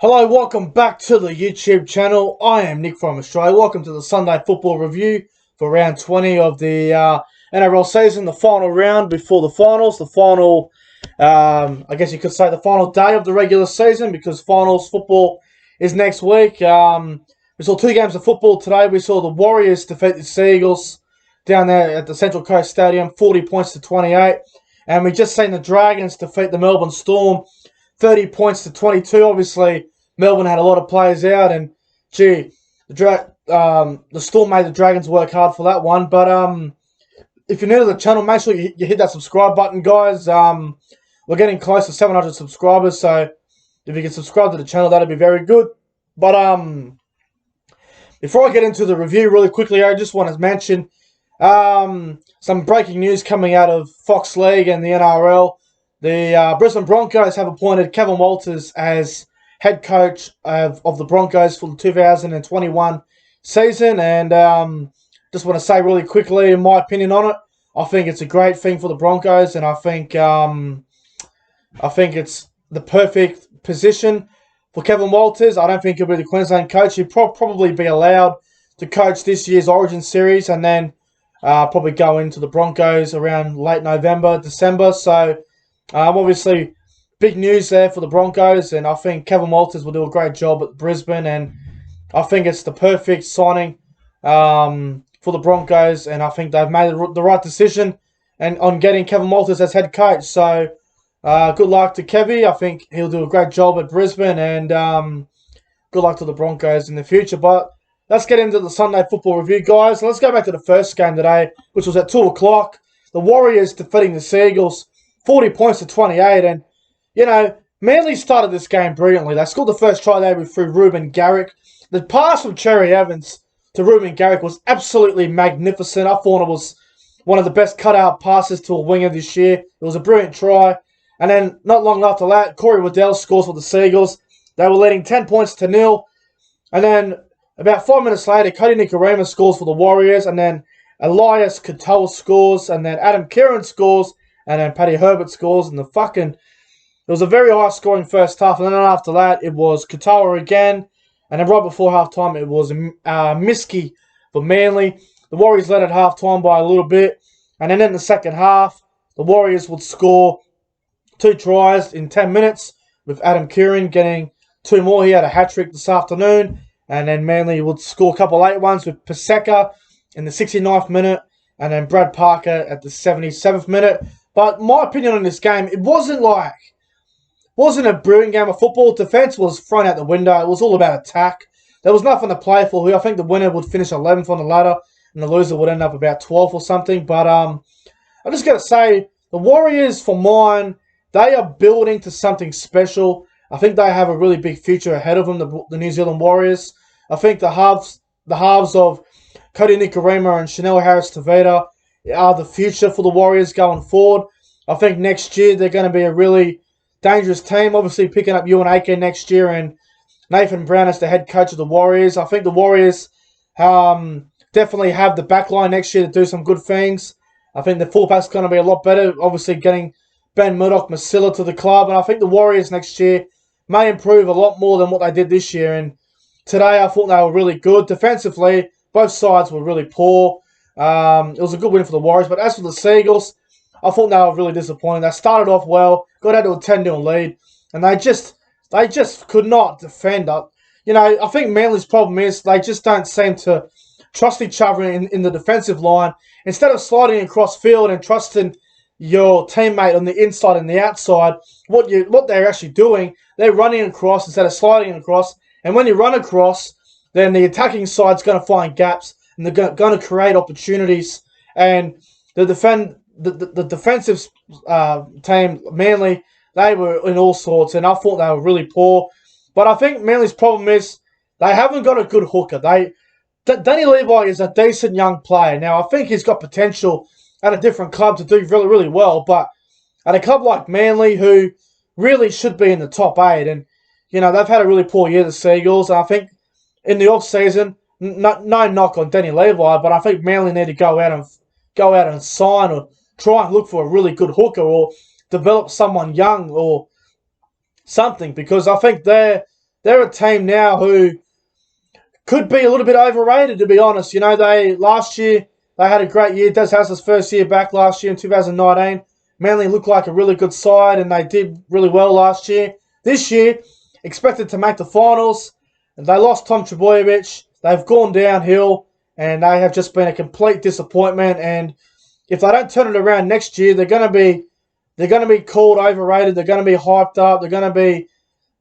Hello, welcome back to the YouTube channel. I am Nick from Australia. Welcome to the Sunday Football Review for round 20 of the NRL season, the final round before the finals. The final, I guess you could say the final day of the regular season because finals football is next week. We saw two games of football today. We saw the Warriors defeat the Seagulls down there at the Central Coast Stadium, 40 points to 28. And we just seen the Dragons defeat the Melbourne Storm, 30 points to 22. Obviously, Melbourne had a lot of players out, and the Storm made the Dragons work hard for that one. But if you're new to the channel, make sure you hit that subscribe button, guys. We're getting close to 700 subscribers, so if you can subscribe to the channel, that'd be very good. But before I get into the review, really quickly, I just want to mention some breaking news coming out of Fox League and the NRL. The Brisbane Broncos have appointed Kevin Walters as head coach of the Broncos for the 2021 season. And just want to say really quickly, in my opinion on it, I think it's a great thing for the Broncos, and I think it's the perfect position for Kevin Walters. I don't think he'll be the Queensland coach. He'll probably be allowed to coach this year's Origin Series and then probably go into the Broncos around late November, December. So obviously, big news there for the Broncos, and I think Kevin Walters will do a great job at Brisbane, and I think it's the perfect signing for the Broncos, and I think they've made the right decision and on getting Kevin Walters as head coach. So good luck to Kevy. I think he'll do a great job at Brisbane, and good luck to the Broncos in the future. But let's get into the Sunday Football Review, guys. Let's go back to the first game today, which was at 2 o'clock. The Warriors defeating the Seagulls, 40 points to 28, and you know, Manly started this game brilliantly. They scored the first try there through Ruben Garrick. The pass from Cherry Evans to Ruben Garrick was absolutely magnificent. I thought it was one of the best cutout passes to a winger this year. It was a brilliant try. And then not long after that, Corey Waddell scores for the Seagulls. They were leading 10 points to 0. And then about 5 minutes later, Cody Nikorima scores for the Warriors. And then Elias Katoa scores. And then Adam Kieran scores. And then Paddy Herbert scores. And it was a very high-scoring first half, and then after that, it was Katoa again, and then right before halftime, it was Miski for Manly. The Warriors led at halftime by a little bit, and then in the second half, the Warriors would score 2 tries in 10 minutes, with Adam Kieran getting 2 more. He had a hat-trick this afternoon, and then Manly would score a couple late ones with Paseka in the 69th minute, and then Brad Parker at the 77th minute. But my opinion on this game, it wasn't a brilliant game of football. Defense was thrown out the window. It was all about attack. There was nothing to play for. I think the winner would finish 11th on the ladder, and the loser would end up about 12th or something. But I'm just going to say, the Warriors, for mine, they are building to something special. I think they have a really big future ahead of them, the New Zealand Warriors. I think the halves of Cody Nikorima and Chanel Harris-Tavita are the future for the Warriors going forward. I think next year they're going to be a really dangerous team. Obviously picking up Ewan Aitken next year and Nathan Brown as the head coach of the Warriors. I think the Warriors definitely have the backline next year to do some good things. I think the fullback's going to be a lot better. Obviously getting Ben Murdoch-Masila to the club. And I think the Warriors next year may improve a lot more than what they did this year. And today I thought they were really good. Defensively, both sides were really poor. It was a good win for the Warriors. But as for the Seagulls, I thought they were really disappointing. They started off well, got out to a 10-0 lead, and they just could not defend. I think Manly's problem is they just don't seem to trust each other in the defensive line. Instead of sliding across field and trusting your teammate on the inside and the outside, what they're actually doing, they're running across instead of sliding across. And when you run across, then the attacking side's going to find gaps, and they're going to create opportunities. And the defensive team, Manly, they were in all sorts, and I thought they were really poor. But I think Manly's problem is they haven't got a good hooker. Danny Levi is a decent young player. Now, I think he's got potential at a different club to do really, really well. But at a club like Manly, who really should be in the top 8, and they've had a really poor year, the Seagulls. And I think in the off-season, no knock on Danny Levi, but I think Manly need to go out and sign or try and look for a really good hooker or develop someone young or something, because I think they're they're a team now who could be a little bit overrated, to be honest. You know, last year they had a great year. Des Hasler's first year back last year in 2019. Manly looked like a really good side, and they did really well last year. This year, expected to make the finals. They lost Tom Trbojevic. They've gone downhill, and they have just been a complete disappointment. And if they don't turn it around next year, they're going to be called overrated. They're going to be hyped up. They're going to be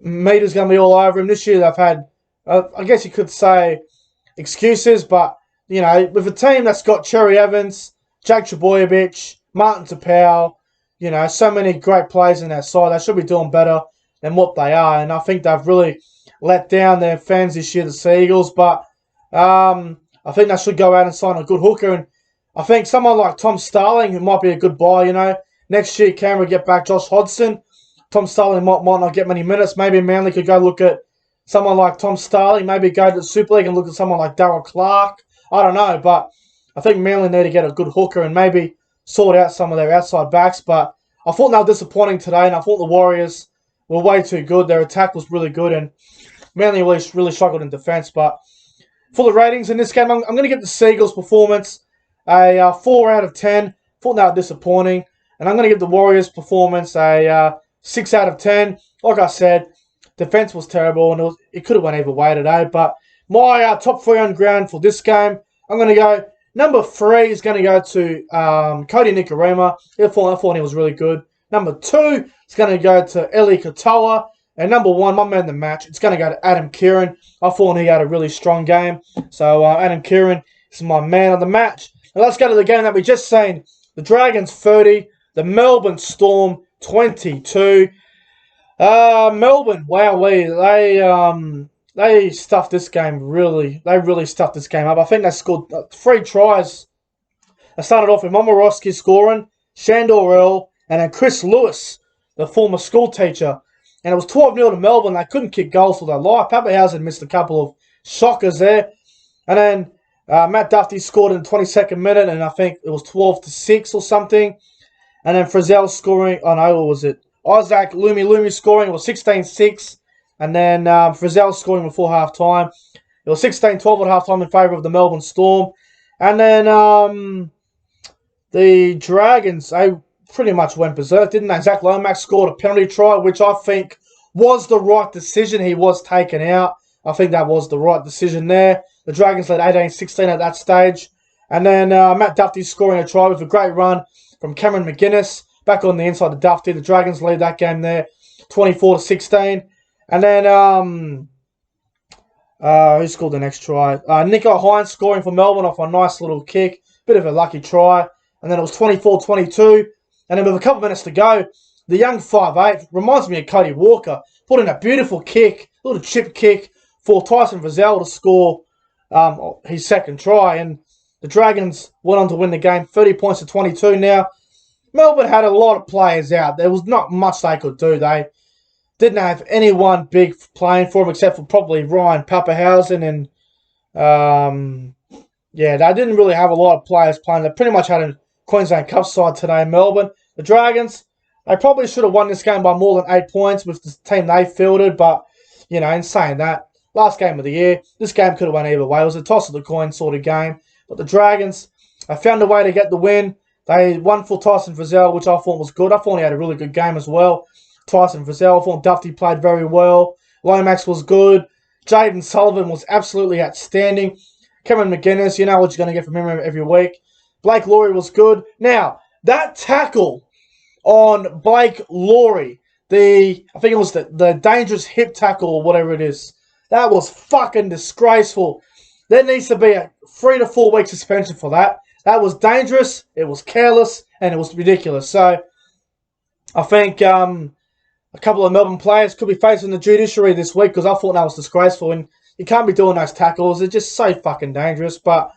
meter's going to be all over them. This year they've had, I guess you could say, excuses, but you know, with a team that's got Cherry Evans, Jake Trbojevic, Martin Tapau, you know, so many great players in that side, they should be doing better than what they are. And I think they've really let down their fans this year, the Sea Eagles. But I think they should go out and sign a good hooker. And I think someone like Tom Starling, who might be a good buy, you know, next year Canberra get back Josh Hodgson. Tom Starling might not get many minutes. Maybe Manly could go look at someone like Tom Starling. Maybe go to the Super League and look at someone like Darryl Clark. I don't know, but I think Manly need to get a good hooker and maybe sort out some of their outside backs. But I thought they were disappointing today, and I thought the Warriors were way too good. Their attack was really good, and Manly really struggled in defence. But for the ratings in this game, I'm going to give the Sea Eagles performance a 4 out of 10. Thought they were disappointing. And I'm going to give the Warriors performance a 6 out of 10. Like I said, defence was terrible, and it could have went either way today. But my top 3 on ground for this game, I'm going to go. Number 3 is going to go to Cody Nikorima. I thought he was really good. Number 2 is going to go to Eli Katoa. And number 1, my man of the match, it's going to go to Adam Keighran. I thought he had a really strong game. So Adam Keighran is my man of the match. Now let's go to the game that we just seen. The Dragons 30, the Melbourne Storm 22. Melbourne, wowee, they stuffed this game really. They really stuffed this game up. I think they scored 3 tries. They started off with Momorowski scoring, Shandor Earl, and then Chris Lewis, the former school teacher. And it was 12-0 to Melbourne. They couldn't kick goals for their life. Pappenhausen missed a couple of shockers there. And then Matt Duffy scored in the 22nd minute, and I think it was 12-6 or something. And then Frizzell scoring, what was it? Isaac Lumi scoring, it was 16-6. And then Frizzell scoring before half-time. It was 16-12 at half-time in favour of the Melbourne Storm. And then the Dragons, they pretty much went berserk, didn't they? Zach Lomax scored a penalty try, which I think was the right decision. He was taken out. I think that was the right decision there. The Dragons led 18-16 at that stage. And then Matt Duffy scoring a try with a great run from Cameron McGuinness. Back on the inside of Duffy. The Dragons lead that game there, 24-16. And then, who scored the next try? Nico Hines scoring for Melbourne off a nice little kick. Bit of a lucky try. And then it was 24-22. And then with a couple of minutes to go, the young 5'8", reminds me of Cody Walker, put in a beautiful kick, a little chip kick for Tyson Frizzell to score his second try. And the Dragons went on to win the game, 30 points to 22 now. Melbourne had a lot of players out. There was not much they could do. They didn't have anyone big playing for them except for probably Ryan Pappenhausen. And, they didn't really have a lot of players playing. They pretty much had a Queensland Cup side today in Melbourne. The Dragons, they probably should have won this game by more than 8 points with the team they fielded. But, you know, in saying that, last game of the year, this game could have went either way. It was a toss of the coin sort of game. But the Dragons, they found a way to get the win. They won for Tyson Frizzell, which I thought was good. I thought he had a really good game as well. Tyson Frizzell, I thought Duffy played very well. Lomax was good. Jaden Sullivan was absolutely outstanding. Cameron McGuinness, you know what you're going to get from him every week. Blake Laurie was good. Now, that tackle on Blake Laurie, I think it was the dangerous hip tackle or whatever it is, that was fucking disgraceful. There needs to be a 3 to 4 week suspension for that. That was dangerous, it was careless, and it was ridiculous. So, I think a couple of Melbourne players could be facing the judiciary this week because I thought that was disgraceful. And you can't be doing those tackles. They're just so fucking dangerous. But,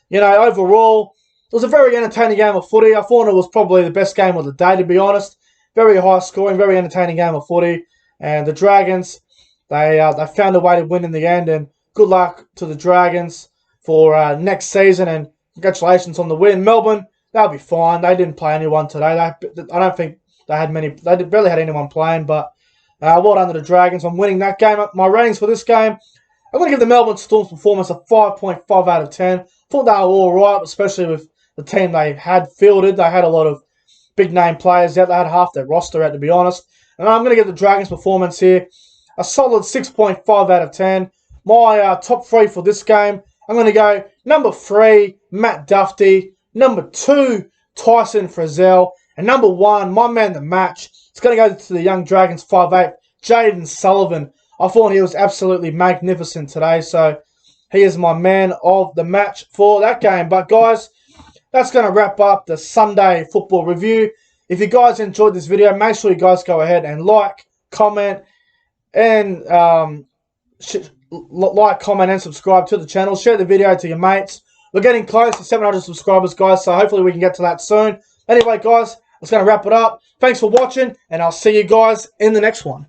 you know, overall, it was a very entertaining game of footy. I thought it was probably the best game of the day, to be honest. Very high scoring, very entertaining game of footy. And the Dragons, they found a way to win in the end. And good luck to the Dragons for next season. And congratulations on the win. Melbourne, they'll be fine. They didn't play anyone today. I don't think they barely had anyone playing. But Well done to the Dragons on winning that game. My ratings for this game, I'm going to give the Melbourne Storm's performance a 5.5 out of 10. Thought they were all right, especially with the team they had fielded. They had a lot of big-name players out. They had half their roster out, to be honest. And I'm going to give the Dragons' performance here a solid 6.5 out of 10. My top 3 for this game, I'm going to go number 3, Matt Duffy. Number 2, Tyson Frizell. And number 1, my man of the match, it's going to go to the Young Dragons 5'8", Jayden Sullivan. I thought he was absolutely magnificent today, so he is my man of the match for that game. But guys, that's going to wrap up the Sunday football review. If you guys enjoyed this video, make sure you guys go ahead and like, comment, and subscribe to the channel. Share the video to your mates. We're getting close to 700 subscribers, guys, so hopefully we can get to that soon. Anyway, guys, that's going to wrap it up. Thanks for watching, and I'll see you guys in the next one.